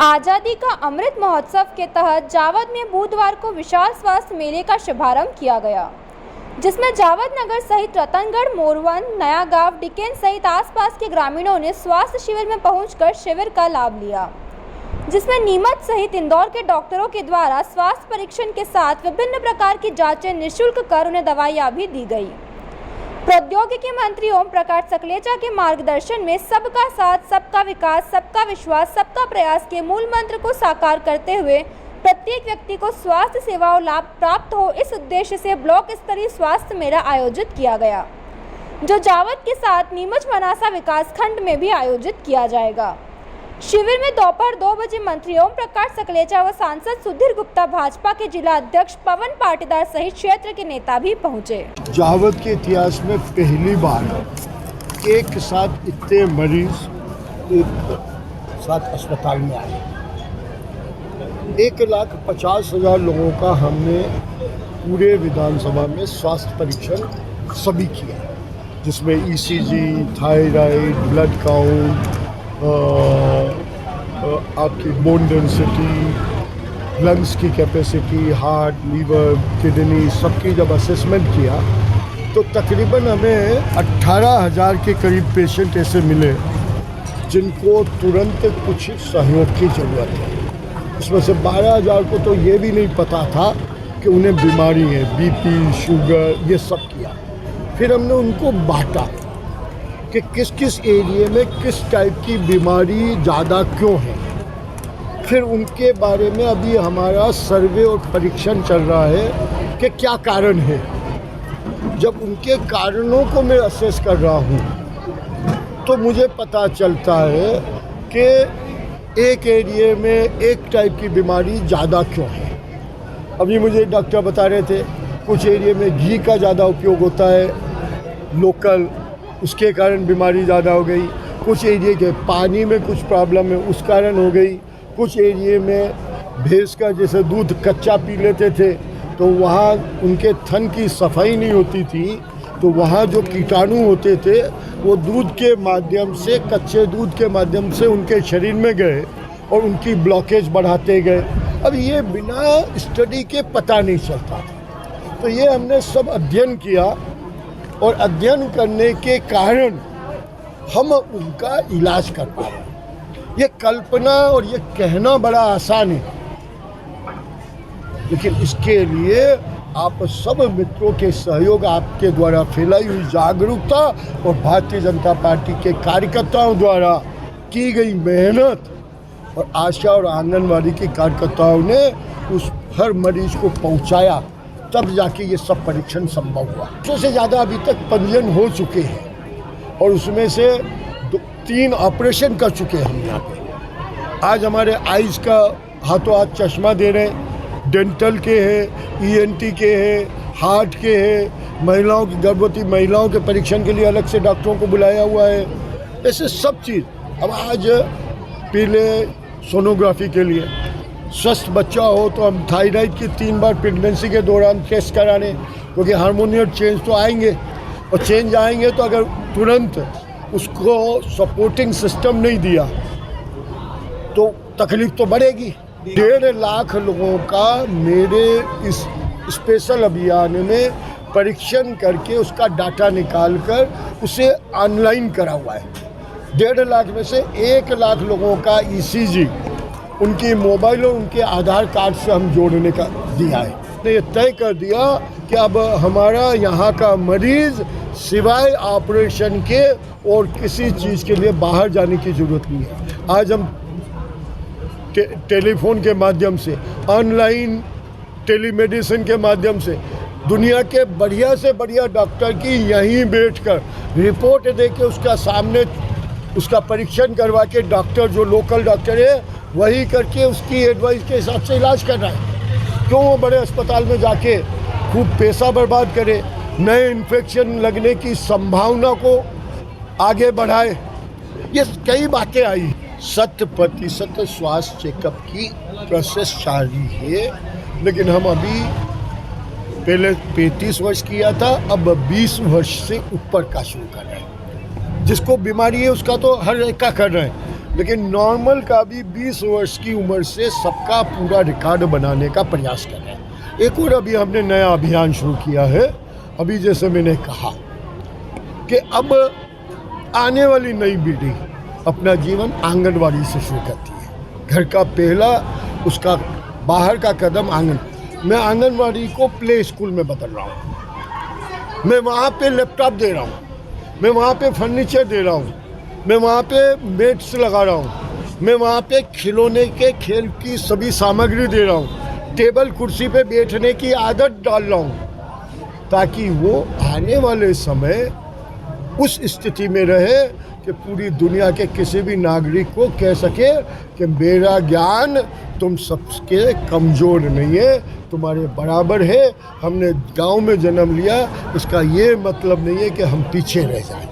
आज़ादी का अमृत महोत्सव के तहत जावद में बुधवार को विशाल स्वास्थ्य मेले का शुभारंभ किया गया, जिसमें जावद नगर सहित रतनगढ़, मोरवन, नया गांव, डिकेन सहित आसपास के ग्रामीणों ने स्वास्थ्य शिविर में पहुंचकर शिविर का लाभ लिया, जिसमें नीमच सहित इंदौर के डॉक्टरों के द्वारा स्वास्थ्य परीक्षण के साथ विभिन्न प्रकार की जांचें निःशुल्क कर उन्हें दवाइयां भी दी गई। प्रौद्योगिकी मंत्री ओम प्रकाश सकलेचा के मार्गदर्शन में सबका साथ, सबका विकास, सबका विश्वास, सबका प्रयास के मूल मंत्र को साकार करते हुए प्रत्येक व्यक्ति को स्वास्थ्य सेवाओं लाभ प्राप्त हो, इस उद्देश्य से ब्लॉक स्तरीय स्वास्थ्य मेला आयोजित किया गया, जो जावद के साथ नीमच मनासा विकास खंड में भी आयोजित किया जाएगा। शिविर में दोपहर 2 बजे मंत्री ओम प्रकाश सकलेचा व सांसद सुधीर गुप्ता, भाजपा के जिला अध्यक्ष पवन पाटीदार सहित क्षेत्र के नेता भी पहुंचे। जावद के इतिहास में पहली बार एक साथ इतने मरीज एक साथ अस्पताल में आए। 1,50,000 लोगों का हमने पूरे विधानसभा में स्वास्थ्य परीक्षण सभी किया, जिसमें ECG, थायराइड, ब्लड काउंट, आपकी बोन डेंसिटी, लंग्स की कैपेसिटी, हार्ट, लीवर, किडनी, सबकी जब असेसमेंट किया तो तकरीबन हमें 18,000 के करीब पेशेंट ऐसे मिले जिनको तुरंत कुछ सहयोग की ज़रूरत है। इसमें से 12,000 को तो ये भी नहीं पता था कि उन्हें बीमारी है, BP, शुगर, ये सब किया। फिर हमने उनको बांटा कि किस किस एरिया में किस टाइप की बीमारी ज़्यादा क्यों है। फिर उनके बारे में अभी हमारा सर्वे और परीक्षण चल रहा है कि क्या कारण है। जब उनके कारणों को मैं असेस कर रहा हूँ तो मुझे पता चलता है कि एक एरिया में एक टाइप की बीमारी ज़्यादा क्यों है। अभी मुझे डॉक्टर बता रहे थे कुछ एरिया में घी का ज़्यादा उपयोग होता है लोकल, उसके कारण बीमारी ज़्यादा हो गई। कुछ एरिया के पानी में कुछ प्रॉब्लम है, उस कारण हो गई। कुछ एरिया में भैंस का जैसे दूध कच्चा पी लेते थे तो वहाँ उनके थन की सफाई नहीं होती थी, तो वहाँ जो कीटाणु होते थे वो दूध के माध्यम से, कच्चे दूध के माध्यम से उनके शरीर में गए और उनकी ब्लॉकेज बढ़ाते गए। अब ये बिना स्टडी के पता नहीं चलता था। तो ये हमने सब अध्ययन किया और अध्ययन करने के कारण हम उनका इलाज कर पाए। ये कल्पना और ये कहना बड़ा आसान है, लेकिन इसके लिए आप सब मित्रों के सहयोग, आपके द्वारा फैलाई हुई जागरूकता और भारतीय जनता पार्टी के कार्यकर्ताओं द्वारा की गई मेहनत और आशा और आंगनवाड़ी की कार्यकर्ताओं ने उस हर मरीज को पहुंचाया, तब जाके ये सब परीक्षण संभव हुआ। 100 से ज़्यादा अभी तक पंजीयन हो चुके हैं और उसमें से 3 ऑपरेशन कर चुके हैं हम यहाँ पे। आज हमारे आइज़ का हाथों हाथ चश्मा दे रहे हैं, डेंटल के हैं, ENT के हैं, हार्ट के हैं, महिलाओं की, गर्भवती महिलाओं के परीक्षण के लिए अलग से डॉक्टरों को बुलाया हुआ है। ऐसे सब चीज़। अब आज पहले सोनोग्राफी के लिए स्वस्थ बच्चा हो तो हम थायराइड की 3 बार प्रेगनेंसी के दौरान टेस्ट कराने, क्योंकि हार्मोनियल चेंज तो आएंगे और चेंज आएंगे तो अगर तुरंत उसको सपोर्टिंग सिस्टम नहीं दिया तो तकलीफ तो बढ़ेगी। 1.5 लाख लोगों का मेरे इस स्पेशल अभियान में परीक्षण करके उसका डाटा निकाल कर उसे ऑनलाइन करा हुआ है। 1.5 लाख में से 1 लाख लोगों का ECG उनकी मोबाइल और उनके आधार कार्ड से हम जोड़ने का दिया है। ने ये तय कर दिया कि अब हमारा यहाँ का मरीज सिवाय ऑपरेशन के और किसी चीज़ के लिए बाहर जाने की ज़रूरत नहीं है। आज हम टेलीफोन के माध्यम से, ऑनलाइन टेलीमेडिसिन के माध्यम से दुनिया के बढ़िया से बढ़िया डॉक्टर की यहीं बैठकर रिपोर्ट दे के उसका सामने उसका परीक्षण करवा के डॉक्टर जो लोकल डॉक्टर है वही करके उसकी एडवाइस के हिसाब से इलाज कर रहा है। क्यों वो बड़े अस्पताल में जाके खूब पैसा बर्बाद करे, नए इन्फेक्शन लगने की संभावना को आगे बढ़ाए। ये कई बातें आई। 100% स्वास्थ्य चेकअप की प्रोसेस जारी है, लेकिन हम अभी पहले 35 वर्ष किया था, अब 20 वर्ष से ऊपर का शुरू कर रहे हैं। जिसको बीमारी है उसका तो हर एक का कर रहे हैं, लेकिन नॉर्मल का भी 20 वर्ष की उम्र से सबका पूरा रिकॉर्ड बनाने का प्रयास कर रहे हैं। एक और अभी हमने नया अभियान शुरू किया है। अभी जैसे मैंने कहा कि अब आने वाली नई पीढ़ी अपना जीवन आंगनवाड़ी से शुरू करती है। घर का पहला उसका बाहर का कदम आंगन। मैं आंगनवाड़ी को प्ले स्कूल में बदल रहा हूँ। मैं वहाँ पे लैपटॉप दे रहा हूँ, मैं वहाँ पे फर्नीचर दे रहा हूँ, मैं वहाँ पे मेट्स लगा रहा हूँ, मैं वहाँ पे खिलौने के खेल की सभी सामग्री दे रहा हूँ, टेबल कुर्सी पे बैठने की आदत डाल रहा हूँ, ताकि वो आने वाले समय उस स्थिति में रहे कि पूरी दुनिया के किसी भी नागरिक को कह सके कि मेरा ज्ञान तुम सबके कमज़ोर नहीं है, तुम्हारे बराबर है। हमने गांव में जन्म लिया, इसका ये मतलब नहीं है कि हम पीछे रह जाएं।